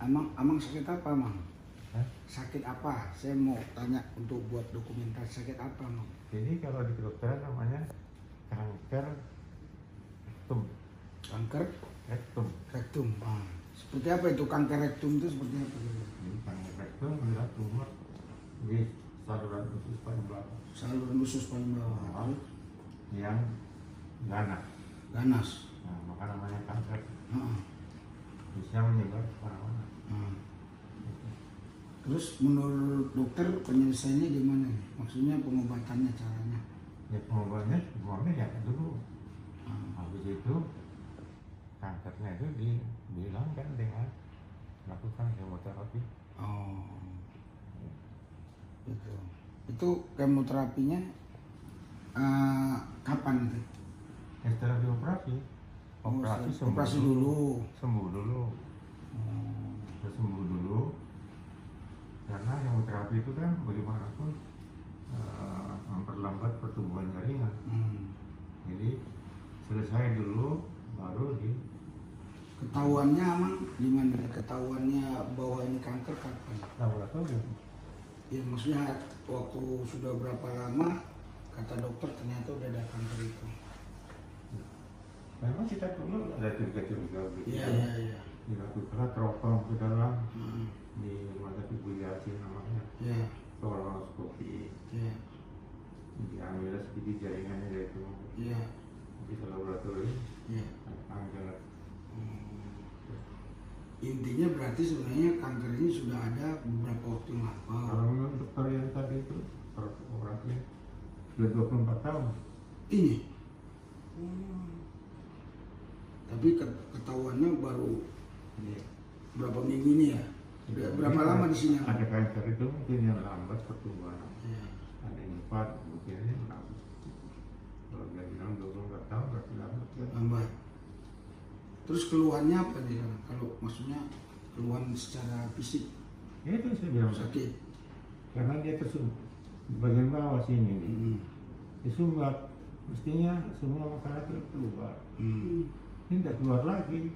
Amang sakit apa, Mang? Hah? Sakit apa? Saya mau tanya untuk buat dokumentasi sakit apa, Mang? Jadi kalau di kedokteran namanya kanker rektum. Kanker Rektum. rektum. Seperti apa itu kanker rektum itu seperti apa? Jadi kanker rektum adalah tumor di saluran usus paling belakang Saluran usus paling bawah. yang ganas. Ganas. Nah, maka namanya kanker. Heeh. Bisa menyebar kemana-mana. Terus menurut dokter penyelesaiannya gimana? Maksudnya pengobatannya caranya? Ya pengobatannya ya dulu. Habis itu kankernya itu dihilangkan dengan melakukan kemoterapi. Oh, gitu. Itu kemoterapinya kapan itu? Ya setelah dioperasi. Operasi dulu. Sembuh dulu. Terus sembuh dulu. Karena kemoterapi itu kan bagaimanapun memperlambat pertumbuhan jaringan. Jadi selesai dulu baru di Ketahuannya Amang gimana? Ketahuannya bahwa ini kanker kapan? laboratorium. Ya maksudnya waktu sudah berapa lama kata dokter ternyata udah ada kanker itu. Memang kita dulu ada curiga-curiga gitu. Iya. Dilakukan teropong ke dalam di mata fibrillasi namanya. Iya. Kolonoskopi. Iya. Diambil sedikit jaringannya dari itu. Iya. Di laboratorium. Iya. Kanker. Intinya berarti sebenarnya kanker ini sudah ada beberapa waktu yang lalu. Kalau menurut dokter yang tadi itu orangnya sudah 24 tahun. Ini. Tapi ketahuannya baru berapa minggu ini ya? Berapa lama di sini? Ada kanker itu mungkin yang lambat pertumbuhan. Iya. Ada yang 4, mungkin yang lambat. Kalau dia bilang 24 tahun berarti lambat kan? Lambat. Terus keluhannya apa nih? Kalau maksudnya keluhan secara fisik Ya itu saya bilang sakit. karena dia tersumbat bagian bawah sini. Disumbat, mestinya semua makanan itu keluar. Ini tidak keluar lagi.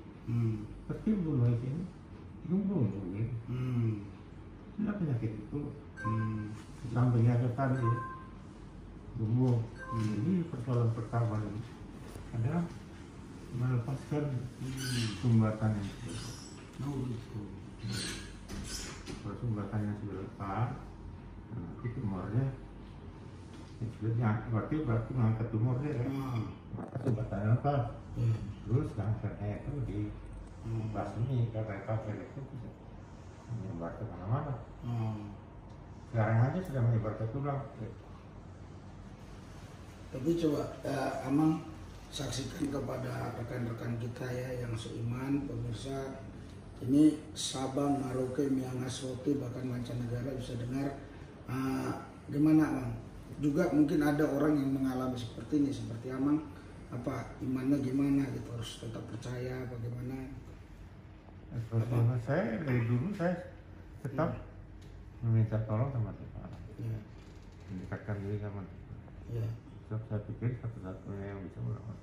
Tertimbun lagi ini. Timbun lagi. Tidak penyakit itu. Sampingnya ke tadi tumbuh. Ini persoalan pertama ini adalah melepaskan sumbatan itu. Oh gitu. Kalau sumbatannya sudah lepas, nanti tumornya sudah berarti mengangkat tumornya kan. Sumbatannya lepas. Terus kankernya itu dibasmi karena kanker itu bisa menyebar ke mana-mana. Sekarang aja sudah menyebar ke tulang. Tapi coba Amang saksikan kepada rekan-rekan kita ya yang seiman, pemirsa. Ini Sabang, Merauke, Miangas, Rote, bahkan mancanegara bisa dengar. Gimana Amang? Juga mungkin ada orang yang mengalami seperti ini, seperti Amang. Apa imannya gimana gitu, harus tetap percaya bagaimana? Kalau saya dari dulu saya tetap meminta tolong sama Tuhan. Mendekatkan diri sama Tuhan. Sebab saya pikir satu-satunya yang bisa menolong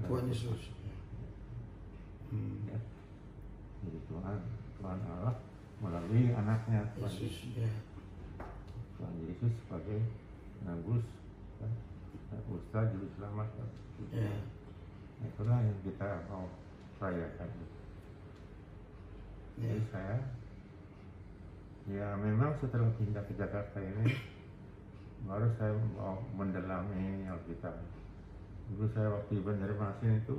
Tuhan Yesus. Ya. Jadi Tuhan Allah melalui anaknya Tuhan Yesus. Tuhan Yesus sebagai penebus dan Ustaz Juru Selamat. Itulah yang kita mau rayakan. Jadi saya ya memang setelah pindah ke Jakarta ini baru saya mau mendalami Alkitab. Dulu saya waktu di Banjarmasin itu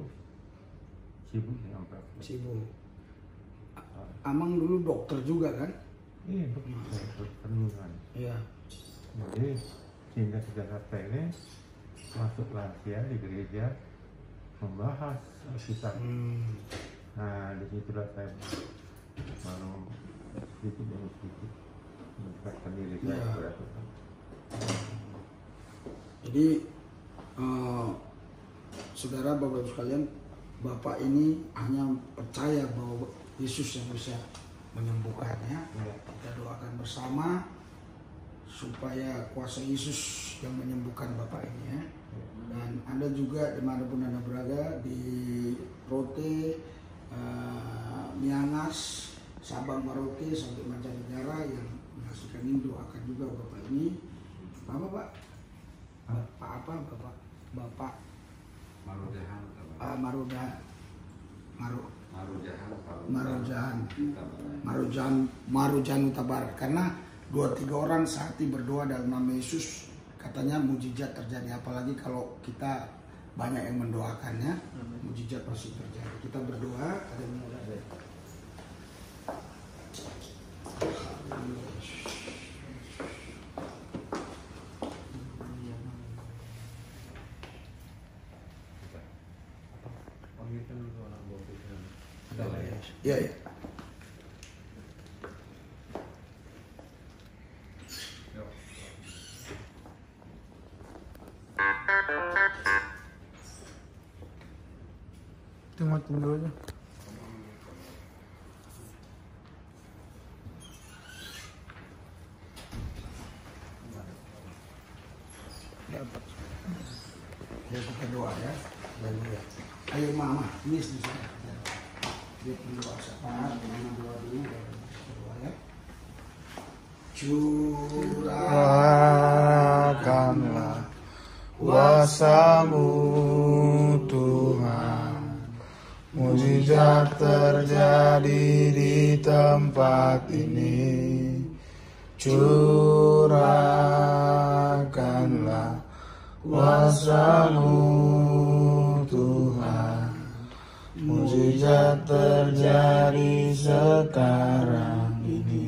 sibuk dengan praktek. Sibuk. Amang dulu dokter juga kan? Iya, dokter kandungan. Iya. Jadi pindah ke Jakarta ini masuk lansia di gereja membahas Alkitab. Nah disitulah saya baru sedikit demi sedikit mendekatkan diri saya kepada Tuhan. Jadi saudara bapak ibu sekalian, bapak ini hanya percaya bahwa Yesus yang bisa menyembuhkannya. Kita doakan bersama supaya kuasa Yesus yang menyembuhkan bapak ini ya. Dan Anda juga dimanapun Anda berada, di Rote, Miangas, Sabang, Merauke sampai mancanegara yang menghasilkan ini, doakan juga Bapak ini. Bapak Marujan Utabar, karena 2-3 orang sehati berdoa dalam nama Yesus, katanya mujizat terjadi, apalagi kalau kita banyak yang mendoakannya, mujizat pasti terjadi. Kita berdoa, ada yang mau ada. Ya, ya. Tunggu dulu aja. Dapat. Ya, kita doa ya. Ayo mama, ini di sana. Dia berdoa sabar, dengan doa dulu, doa ya. Curahkanlah kuasa-Mu Tuhan, mujizat terjadi di tempat ini. Curahkanlah kuasa-Mu Tuhan, mujizat terjadi sekarang ini.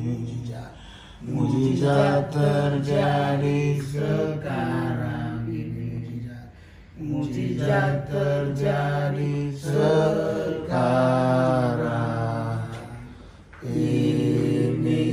Mujizat terjadi sekarang ini. Mujizat terjadi sekarang ini.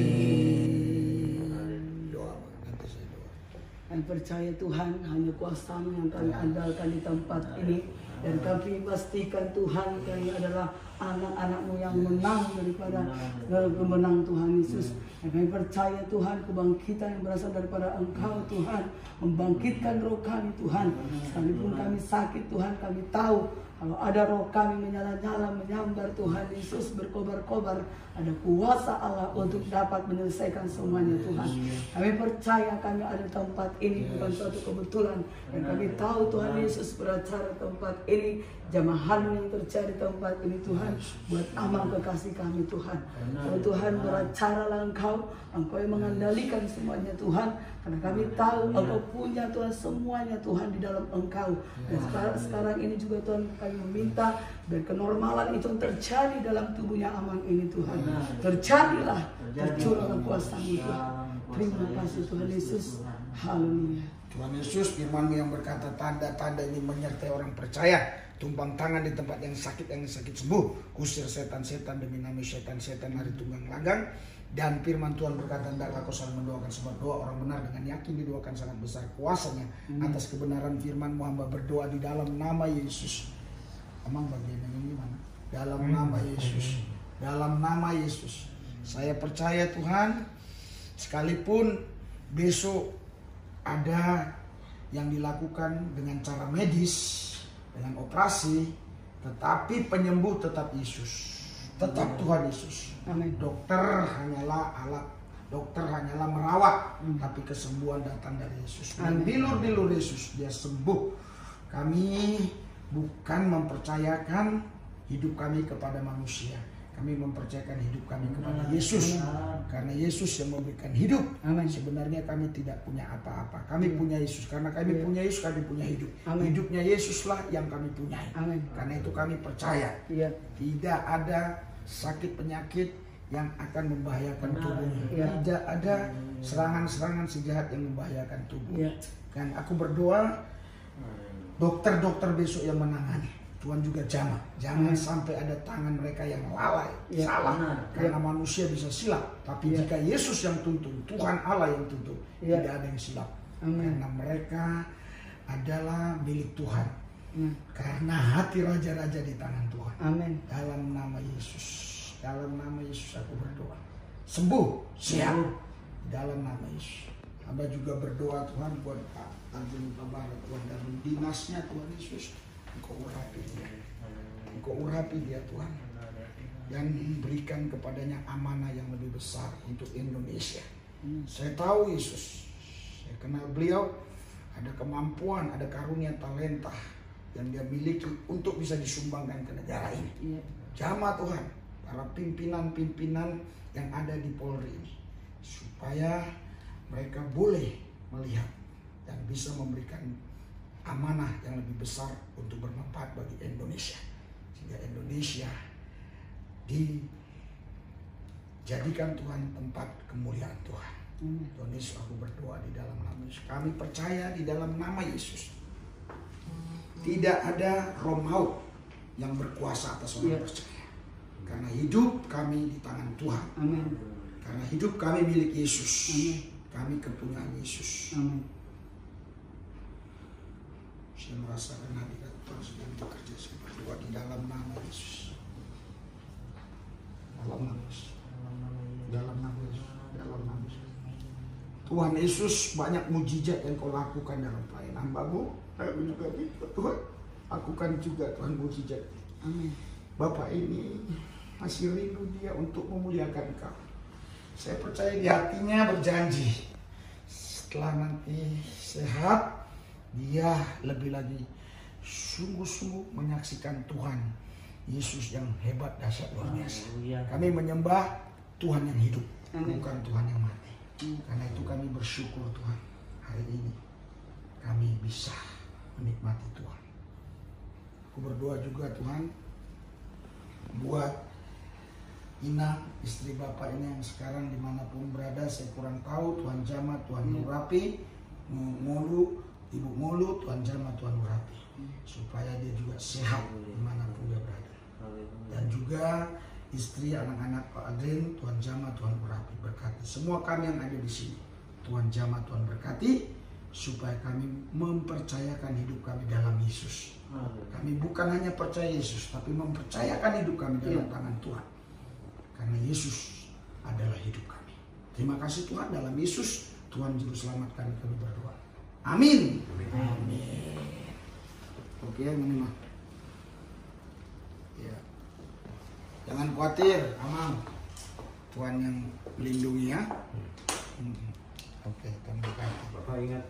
Kami percaya Tuhan, hanya kuasa-Mu yang kami andalkan di tempat ini. Dan kami pastikan Tuhan, kami adalah anak-anak-Mu yang menang daripada kemenang Tuhan Yesus. Dan kami percaya Tuhan, kebangkitan yang berasal daripada Engkau Tuhan, membangkitkan roh kami Tuhan. Sekalipun kami sakit Tuhan, kami tahu kalau ada roh kami menyala-nyala, menyambar Tuhan Yesus, berkobar-kobar, ada kuasa Allah untuk dapat menyelesaikan semuanya Tuhan. Kami percaya kami ada di tempat ini bukan suatu kebetulan. Dan kami tahu Tuhan Yesus beracara tempat ini, jamahan yang terjadi tempat ini Tuhan, buat amal kekasih kami Tuhan. Oh Tuhan, beracaralah Engkau yang mengendalikan semuanya Tuhan. Karena kami tahu Engkau punya Tuhan semuanya Tuhan di dalam Engkau. Dan sekarang ini juga Tuhan kami meminta biar kenormalan itu terjadi dalam tubuhnya Amang ini Tuhan. Terjadilah, tercurahlah kuasa-Mu Tuhan. Terima kasih Tuhan Yesus. Haleluya. Tuhan Yesus, firman-Mu yang berkata tanda-tanda ini menyertai orang percaya. Tumpang tangan di tempat yang sakit sembuh. Kusir setan-setan demi nama setan-setan lari tunggang langgang. Dan firman Tuhan berkata, hendaklah kau saling mendoakan, sebab doa orang benar dengan yakin didoakan sangat besar kuasanya. Atas kebenaran firman-Mu hamba berdoa di dalam nama Yesus. Emang bagian ini gimana? Dalam nama Yesus. Dalam nama Yesus. Saya percaya Tuhan, sekalipun besok ada yang dilakukan dengan cara medis, dengan operasi, tetapi penyembuh tetap Yesus. Tetap Tuhan Yesus. Amin. Dokter hanyalah alat, dokter hanyalah merawat, tapi kesembuhan datang dari Yesus. Dan dilur-dilur Yesus dia sembuh. Kami bukan mempercayakan hidup kami kepada manusia. Kami mempercayakan hidup kami kepada Yesus. Karena Yesus yang memberikan hidup. Amin. Sebenarnya kami tidak punya apa-apa. Kami punya Yesus. Karena kami punya Yesus, kami punya hidup. Amin. Hidupnya Yesuslah yang kami punyai. Amin. Karena itu kami percaya. Iya. Tidak ada sakit penyakit yang akan membahayakan tubuhnya. Iya. Tidak ada serangan-serangan sejahat yang membahayakan tubuh. Iya. Dan aku berdoa dokter-dokter besok yang menangani, Tuhan juga jamah. Jangan sampai ada tangan mereka yang lalai, Ya, salah. benar. Karena manusia bisa silap. Tapi Ya. jika Yesus yang tuntun, Tuhan Allah yang tuntun, Ya. tidak ada yang silap. Amin. Karena mereka adalah milik Tuhan. Amin. Karena hati raja-raja di tangan Tuhan. Amin. Dalam nama Yesus. Dalam nama Yesus aku berdoa. Sembuh, sehat. Dalam nama Yesus. Hamba juga berdoa Tuhan buat Pak Tanjung Tabarat, Tuhan, dalam dinasnya Tuhan Yesus. Engkau urapi dia. Engkau urapi dia Tuhan. dan berikan kepadanya amanah yang lebih besar untuk Indonesia. Saya tahu Yesus, saya kenal beliau, ada kemampuan, ada karunia talenta yang dia miliki untuk bisa disumbangkan ke negara ini. Jamah Tuhan, para pimpinan-pimpinan yang ada di Polri ini, supaya mereka boleh melihat dan bisa memberikan amanah yang lebih besar untuk bermanfaat bagi Indonesia, sehingga Indonesia dijadikan Tuhan tempat kemuliaan Tuhan. Tuhan Yesus, aku berdoa di dalam nama Yesus. Kami percaya di dalam nama Yesus tidak ada roh maut yang berkuasa atas orang percaya, karena hidup kami di tangan Tuhan. Amin. Karena hidup kami milik Yesus. Amin. Kami kepunyaan Yesus. Amin. Saya merasakan hadirat Tuhan sedang bekerja. Saya berdoa di dalam nama Yesus. Dalam nama Yesus. Dalam nama Yesus. Dalam nama Yesus. Tuhan Yesus, banyak mujizat yang kau lakukan dalam pelayanan hamba-Mu. Aku juga minta Tuhan, lakukan juga Tuhan mujizat. Amin. Bapak ini masih rindu dia untuk memuliakan Kau. Saya percaya di hatinya berjanji, setelah nanti sehat, dia lebih lagi sungguh-sungguh menyaksikan Tuhan Yesus yang hebat, dahsyat, luar biasa. Kami menyembah Tuhan yang hidup, bukan Tuhan yang mati. Karena itu kami bersyukur Tuhan, hari ini kami bisa menikmati Tuhan. Aku berdoa juga Tuhan buat Ina, istri Bapak ini yang sekarang dimanapun berada, saya kurang tahu, Tuhan jamah, Tuhan urapi, Mulu, Ibu Mulu, Tuhan jamah, Tuhan urapi, supaya dia juga sehat dimanapun dia berada. Dan juga istri, anak-anak Pak Adrin, Tuhan jamah, Tuhan urapi, berkati semua kami yang ada di sini. Tuhan jamah, Tuhan berkati, supaya kami mempercayakan hidup kami dalam Yesus. Kami bukan hanya percaya Yesus, tapi mempercayakan hidup kami dalam tangan Tuhan. Karena Yesus adalah hidup kami. Terima kasih Tuhan, dalam Yesus Tuhan Juru Selamat kami berdoa. Amin. Amin. Oke, ini mah. Ya. Jangan khawatir, aman. Tuhan yang melindungi ya. Oke, Tuhan berkati. Bapak ingat